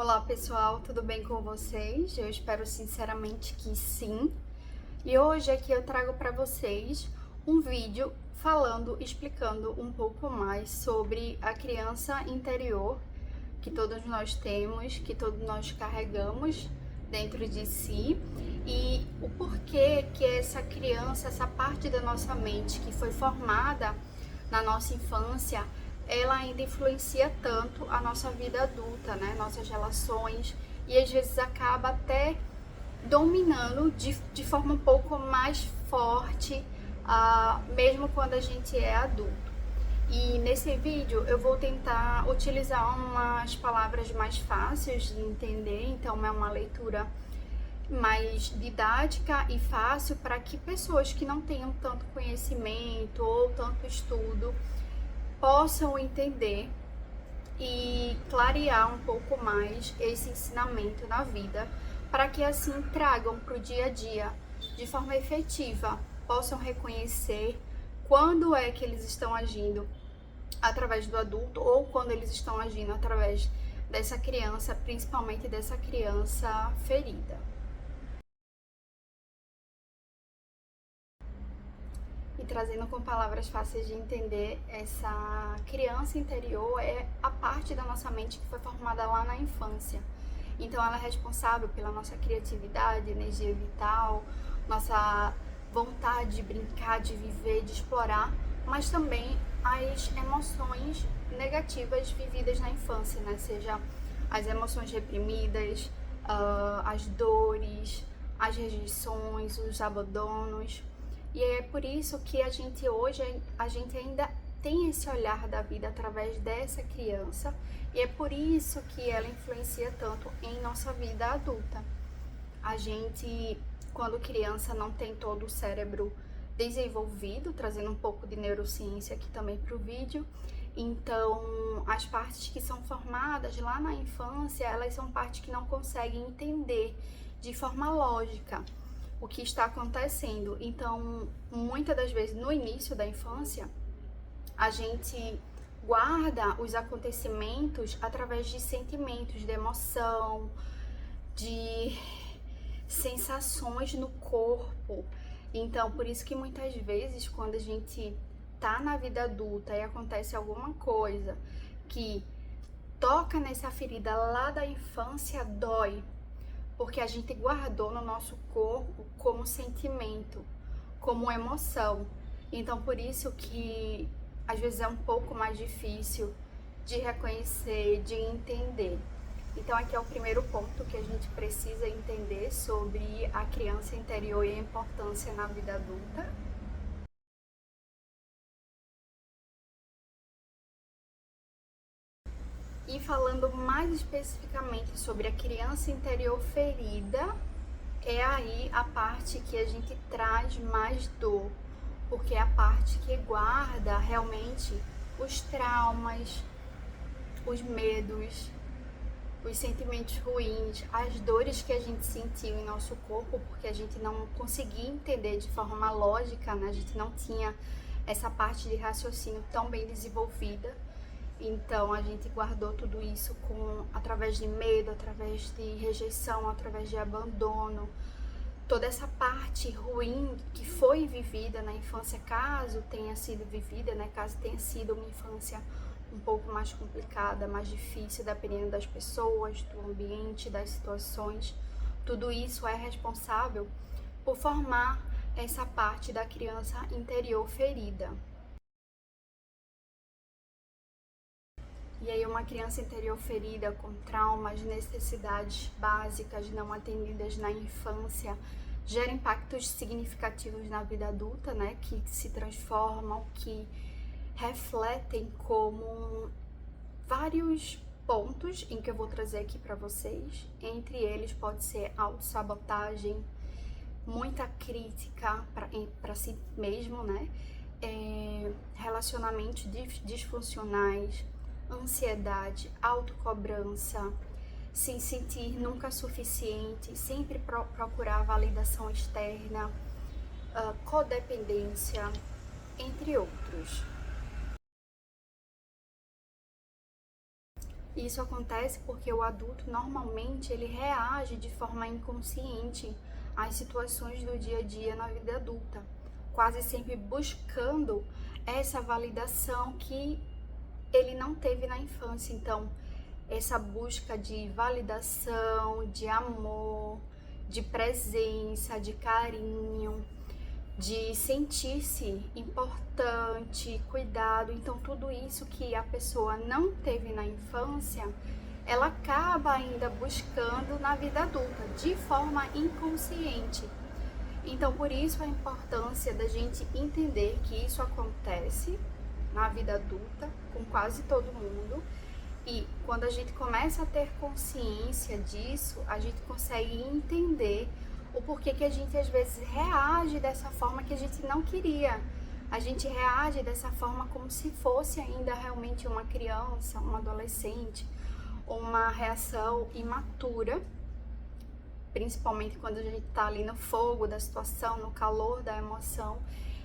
Olá pessoal, tudo bem com vocês? Eu espero sinceramente que sim. E hoje aqui eu trago para vocês um vídeo explicando um pouco mais sobre a criança interior que todos nós temos, que todos nós carregamos dentro de si e o porquê que essa criança, essa parte da nossa mente que foi formada na nossa infância, ela ainda influencia tanto a nossa vida adulta, né? Nossas relações, e às vezes acaba até dominando de forma um pouco mais forte, mesmo quando a gente é adulto. E nesse vídeo eu vou tentar utilizar umas palavras mais fáceis de entender, então é uma leitura mais didática e fácil para que pessoas que não tenham tanto conhecimento ou tanto estudo possam entender e clarear um pouco mais esse ensinamento na vida, para que assim tragam para o dia a dia de forma efetiva, possam reconhecer quando é que eles estão agindo através do adulto ou quando eles estão agindo através dessa criança, principalmente dessa criança ferida. E trazendo com palavras fáceis de entender, essa criança interior é a parte da nossa mente que foi formada lá na infância. Então ela é responsável pela nossa criatividade, energia vital, nossa vontade de brincar, de viver, de explorar, mas também as emoções negativas vividas na infância, né? Seja as emoções reprimidas, as dores, as rejeições, os abandonos. E é por isso que a gente ainda tem esse olhar da vida através dessa criança, e é por isso que ela influencia tanto em nossa vida adulta. A gente, quando criança, não tem todo o cérebro desenvolvido, trazendo um pouco de neurociência aqui também para o vídeo. Então, as partes que são formadas lá na infância, elas são partes que não conseguem entender de forma lógica o que está acontecendo. Então, muitas das vezes, no início da infância, a gente guarda os acontecimentos através de sentimentos, de emoção, de sensações no corpo. Então, por isso que muitas vezes, quando a gente tá na vida adulta e acontece alguma coisa que toca nessa ferida lá da infância, dói, porque a gente guardou no nosso corpo como sentimento, como emoção. Então, por isso que às vezes é um pouco mais difícil de reconhecer, de entender. Então, aqui é o primeiro ponto que a gente precisa entender sobre a criança interior e a importância na vida adulta. E falando mais especificamente sobre a criança interior ferida, é aí a parte que a gente traz mais dor, porque é a parte que guarda realmente os traumas, os medos, os sentimentos ruins, as dores que a gente sentiu em nosso corpo, porque a gente não conseguia entender de forma lógica, né? A gente não tinha essa parte de raciocínio tão bem desenvolvida. Então a gente guardou tudo isso através de medo, através de rejeição, através de abandono. Toda essa parte ruim que foi vivida na infância, caso tenha sido vivida, né? Caso tenha sido uma infância um pouco mais complicada, mais difícil, dependendo das pessoas, do ambiente, das situações. Tudo isso é responsável por formar essa parte da criança interior ferida. E aí uma criança interior ferida com traumas, necessidades básicas não atendidas na infância, gera impactos significativos na vida adulta, né, que se transformam, que refletem como vários pontos em que eu vou trazer aqui para vocês. Entre eles pode ser autossabotagem, muita crítica para si mesmo, né? Relacionamentos disfuncionais, ansiedade, autocobrança, se sentir nunca suficiente, sempre procurar validação externa, codependência, entre outros. Isso acontece porque o adulto normalmente ele reage de forma inconsciente às situações do dia a dia na vida adulta, quase sempre buscando essa validação que ele não teve na infância. Então, essa busca de validação, de amor, de presença, de carinho, de sentir-se importante, cuidado. Então, tudo isso que a pessoa não teve na infância, ela acaba ainda buscando na vida adulta, de forma inconsciente. Então, por isso a importância da gente entender que isso acontece na vida adulta, com quase todo mundo, e quando a gente começa a ter consciência disso, a gente consegue entender o porquê que a gente às vezes reage dessa forma que a gente não queria. A gente reage dessa forma como se fosse ainda realmente uma criança, um adolescente, uma reação imatura, principalmente quando a gente está ali no fogo da situação, no calor da emoção,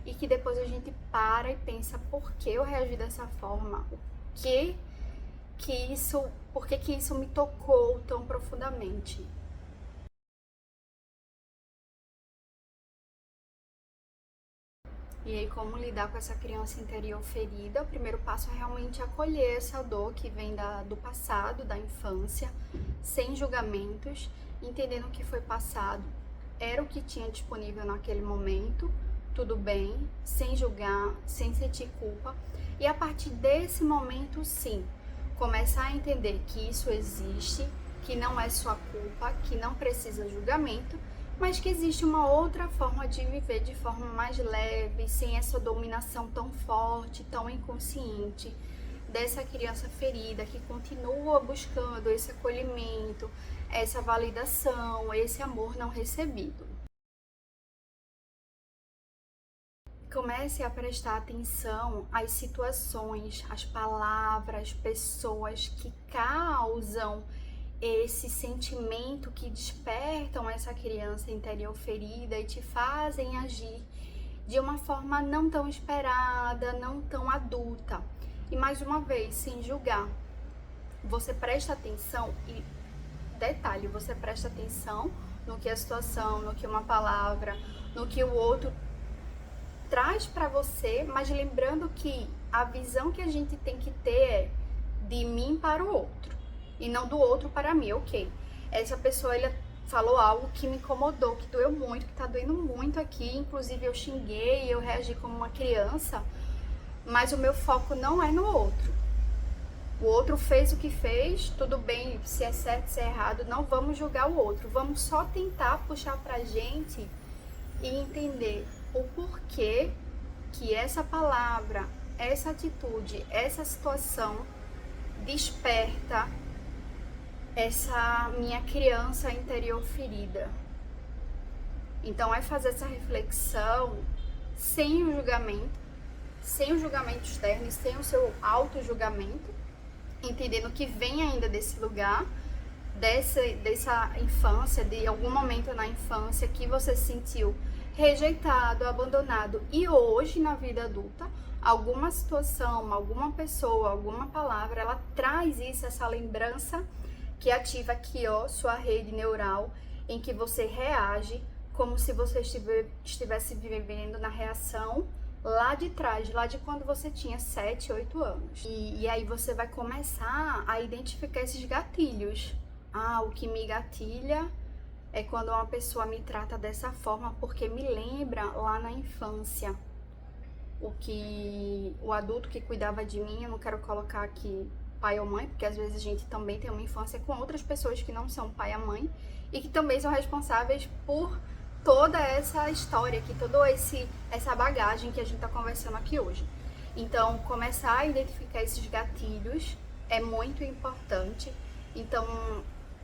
e que depois a gente para e pensa por que eu reagi dessa forma, por que isso me tocou tão profundamente. E aí, como lidar com essa criança interior ferida? O primeiro passo é realmente acolher essa dor que vem do passado, da infância, sem julgamentos, entendendo o que foi passado era o que tinha disponível naquele momento, tudo bem, sem julgar, sem sentir culpa. E a partir desse momento, sim, começar a entender que isso existe, que não é sua culpa, que não precisa julgamento, mas que existe uma outra forma de viver de forma mais leve, sem essa dominação tão forte, tão inconsciente dessa criança ferida que continua buscando esse acolhimento, essa validação, esse amor não recebido. Comece a prestar atenção às situações, às palavras, pessoas que causam esse sentimento, que despertam essa criança interior ferida e te fazem agir de uma forma não tão esperada, não tão adulta. E mais uma vez, sem julgar, você presta atenção e, detalhe, você presta atenção no que a situação, no que uma palavra, no que o outro traz para você, mas lembrando que a visão que a gente tem que ter é de mim para o outro e não do outro para mim. Ok, essa pessoa falou algo que me incomodou, que doeu muito, que tá doendo muito aqui, inclusive eu xinguei, eu reagi como uma criança, mas o meu foco não é no outro. O outro fez o que fez, tudo bem, se é certo, se é errado, não vamos julgar o outro, vamos só tentar puxar pra gente e entender o porquê que essa palavra, essa atitude, essa situação desperta essa minha criança interior ferida. Então é fazer essa reflexão sem o julgamento externo, sem o seu auto-julgamento, entendendo que vem ainda desse lugar, dessa infância, de algum momento na infância que você se sentiu rejeitado, abandonado, e hoje na vida adulta, alguma situação, alguma pessoa, alguma palavra, ela traz isso, essa lembrança que ativa aqui, ó, sua rede neural, em que você reage como se você estivesse vivendo na reação lá de trás, lá de quando você tinha 7, 8 anos. E aí você vai começar a identificar esses gatilhos. O que me gatilha é quando uma pessoa me trata dessa forma, porque me lembra lá na infância. O adulto que cuidava de mim, eu não quero colocar aqui pai ou mãe, porque às vezes a gente também tem uma infância com outras pessoas que não são pai ou mãe, e que também são responsáveis por toda essa história aqui, toda essa bagagem que a gente tá conversando aqui hoje. Então, começar a identificar esses gatilhos é muito importante. Então,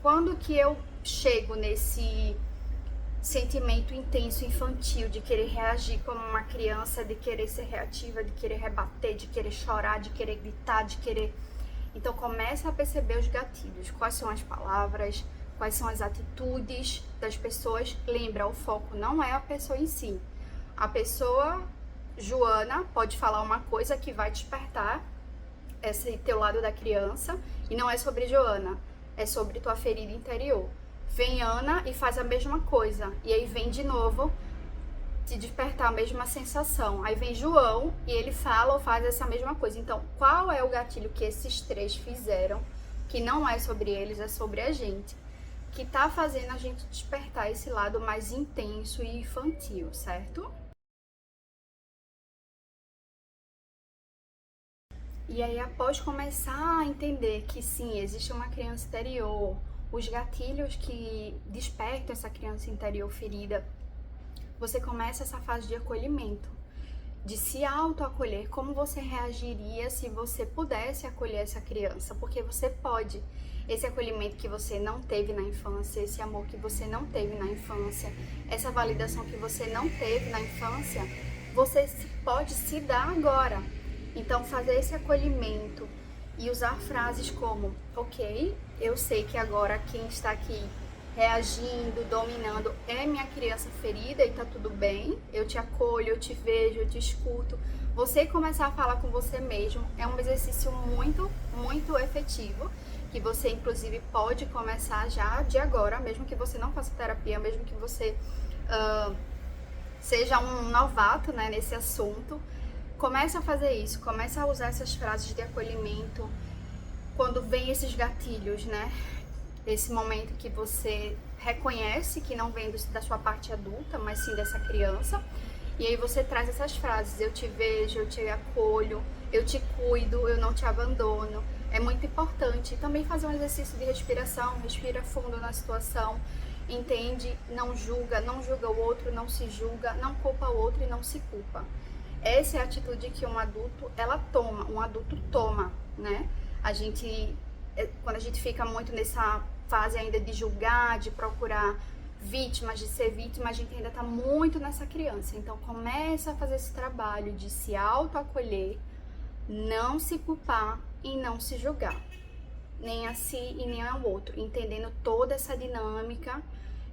quando que eu chego nesse sentimento intenso infantil de querer reagir como uma criança, de querer ser reativa, de querer rebater, de querer chorar, de querer gritar, de querer... Então, começa a perceber os gatilhos, quais são as palavras, quais são as atitudes das pessoas. Lembra, o foco não é a pessoa em si. A pessoa, Joana, pode falar uma coisa que vai despertar esse teu lado da criança e não é sobre Joana, é sobre tua ferida interior. Vem Ana e faz a mesma coisa, e aí vem de novo te despertar a mesma sensação. Aí vem João e ele fala ou faz essa mesma coisa. Então, qual é o gatilho que esses três fizeram, que não é sobre eles, é sobre a gente, que tá fazendo a gente despertar esse lado mais intenso e infantil, certo? E aí, após começar a entender que sim, existe uma criança interior, os gatilhos que despertam essa criança interior ferida, você começa essa fase de acolhimento, de se autoacolher. Como você reagiria se você pudesse acolher essa criança? Porque você pode. Esse acolhimento que você não teve na infância, esse amor que você não teve na infância, essa validação que você não teve na infância, você pode se dar agora. Então, fazer esse acolhimento e usar frases como: ok, eu sei que agora quem está aqui reagindo, dominando é minha criança ferida e tá tudo bem, eu te acolho, eu te vejo, eu te escuto. Você começar a falar com você mesmo é um exercício muito, muito efetivo, que você inclusive pode começar já de agora, mesmo que você não faça terapia, mesmo que você seja um novato, né, nesse assunto. Começa a fazer isso, começa a usar essas frases de acolhimento quando vem esses gatilhos, né? Esse momento que você reconhece que não vem da sua parte adulta, mas sim dessa criança. E aí você traz essas frases: eu te vejo, eu te acolho, eu te cuido, eu não te abandono. É muito importante também fazer um exercício de respiração, respira fundo na situação, entende, não julga o outro, não se julga, não culpa o outro e não se culpa. Essa é a atitude que um adulto toma, né? Quando a gente fica muito nessa fase ainda de julgar, de procurar vítimas, de ser vítima, a gente ainda tá muito nessa criança. Então começa a fazer esse trabalho de se autoacolher, não se culpar e não se julgar, nem a si e nem ao outro, entendendo toda essa dinâmica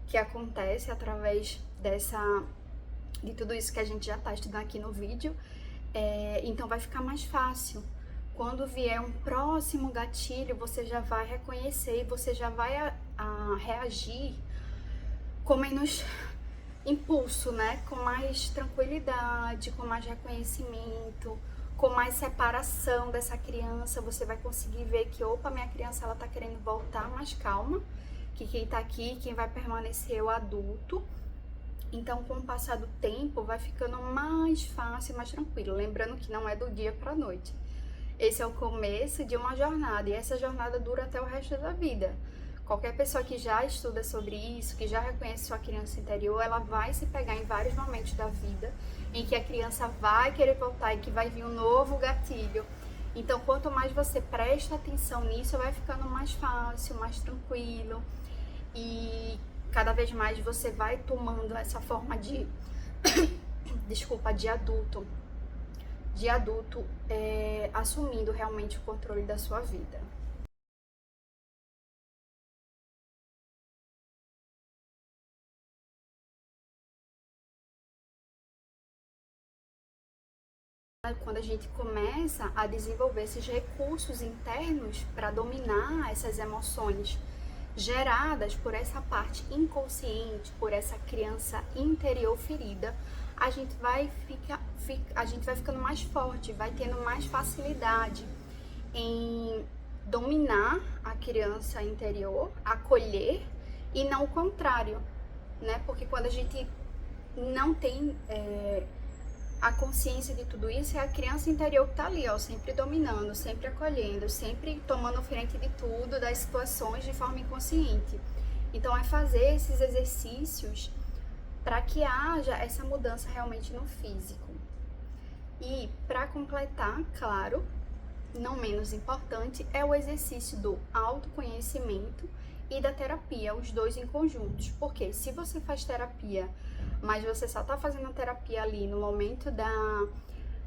que acontece através de tudo isso que a gente já está estudando aqui no vídeo. Então vai ficar mais fácil. Quando vier um próximo gatilho, você já vai reconhecer e você já vai reagir com menos impulso, né? Com mais tranquilidade, com mais reconhecimento, com mais separação dessa criança. Você vai conseguir ver que, opa, minha criança ela tá querendo voltar, mais calma, que quem tá aqui, quem vai permanecer é o adulto. Então, com o passar do tempo, vai ficando mais fácil, mais tranquilo. Lembrando que não é do dia para a noite. Esse é o começo de uma jornada, e essa jornada dura até o resto da vida. Qualquer pessoa que já estuda sobre isso, que já reconhece sua criança interior, ela vai se pegar em vários momentos da vida em que a criança vai querer voltar e que vai vir um novo gatilho. Então, quanto mais você presta atenção nisso, vai ficando mais fácil, mais tranquilo, e cada vez mais você vai tomando essa forma de de adulto, assumindo realmente o controle da sua vida. Quando a gente começa a desenvolver esses recursos internos para dominar essas emoções geradas por essa parte inconsciente, por essa criança interior ferida, a gente vai ficando mais forte, vai tendo mais facilidade em dominar a criança interior, acolher, e não o contrário, né? Porque quando a gente não tem a consciência de tudo isso, é a criança interior que tá ali, ó, sempre dominando, sempre acolhendo, sempre tomando frente de tudo, das situações de forma inconsciente. Então é fazer esses exercícios para que haja essa mudança realmente no físico. E para completar, claro, não menos importante, é o exercício do autoconhecimento e da terapia, os dois em conjuntos. Porque se você faz terapia, mas você só tá fazendo a terapia ali no momento da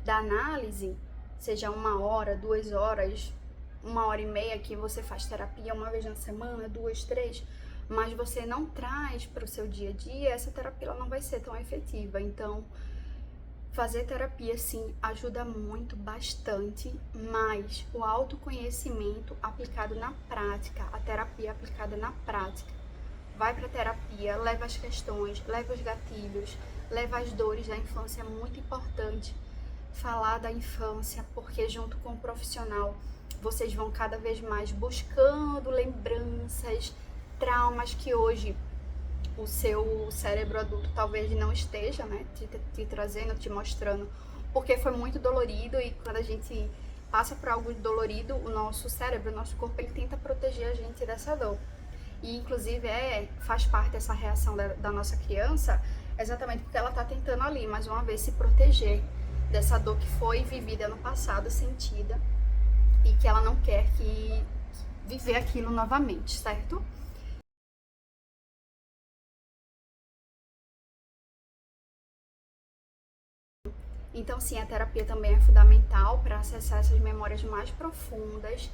análise, seja 1 hora, 2 horas, 1 hora e meia que você faz terapia uma vez na semana, 2, 3, mas você não traz para o seu dia a dia, essa terapia ela não vai ser tão efetiva. Então, Fazer terapia, sim, ajuda muito, bastante, mas o autoconhecimento aplicado na prática, a terapia aplicada na prática, vai para terapia, leva as questões, leva os gatilhos, leva as dores da infância. É muito importante falar da infância, porque junto com o profissional, vocês vão cada vez mais buscando lembranças, traumas que hoje o seu cérebro adulto talvez não esteja, né, te trazendo, te mostrando, porque foi muito dolorido. E quando a gente passa por algo dolorido, o nosso cérebro, o nosso corpo, ele tenta proteger a gente dessa dor. E inclusive faz parte dessa reação da nossa criança, exatamente porque ela está tentando ali, mais uma vez, se proteger dessa dor que foi vivida no passado, sentida, e que ela não quer viver aquilo novamente, certo? Então, sim, a terapia também é fundamental para acessar essas memórias mais profundas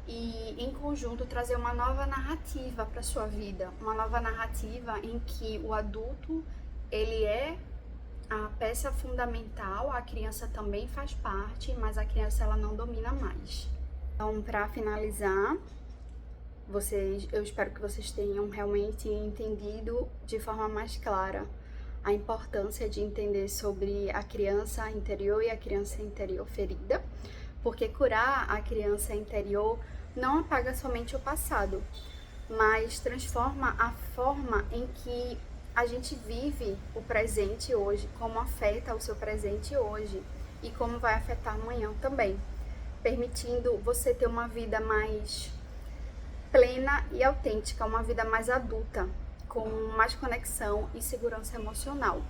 e, em conjunto, trazer uma nova narrativa para sua vida. Uma nova narrativa em que o adulto, ele é a peça fundamental, a criança também faz parte, mas a criança, ela não domina mais. Então, para finalizar, eu espero que vocês tenham realmente entendido de forma mais clara a importância de entender sobre a criança interior e a criança interior ferida, porque curar a criança interior não apaga somente o passado, mas transforma a forma em que a gente vive o presente hoje, como afeta o seu presente hoje e como vai afetar amanhã também, permitindo você ter uma vida mais plena e autêntica, uma vida mais adulta, com mais conexão e segurança emocional.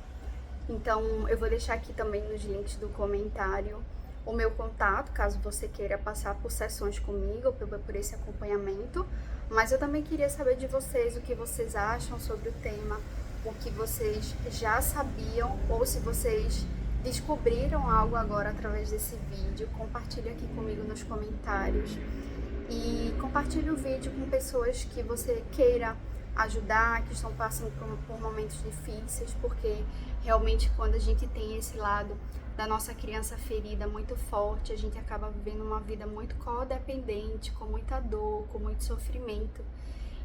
Então, eu vou deixar aqui também nos links do comentário o meu contato, caso você queira passar por sessões comigo, por esse acompanhamento. Mas eu também queria saber de vocês o que vocês acham sobre o tema, o que vocês já sabiam, ou se vocês descobriram algo agora através desse vídeo. Compartilhe aqui comigo nos comentários. E compartilhe o vídeo com pessoas que você queira ajudar, que estão passando por momentos difíceis, porque realmente quando a gente tem esse lado da nossa criança ferida muito forte, a gente acaba vivendo uma vida muito codependente, com muita dor, com muito sofrimento.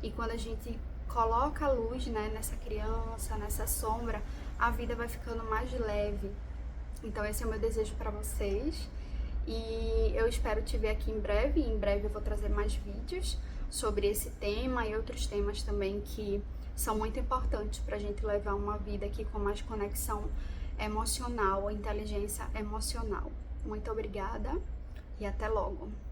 E quando a gente coloca a luz, né, nessa criança, nessa sombra, a vida vai ficando mais leve. Então esse é o meu desejo para vocês. E eu espero te ver aqui em breve. Em breve eu vou trazer mais vídeos sobre esse tema e outros temas também que são muito importantes para a gente levar uma vida aqui com mais conexão emocional, inteligência emocional. Muito obrigada e até logo!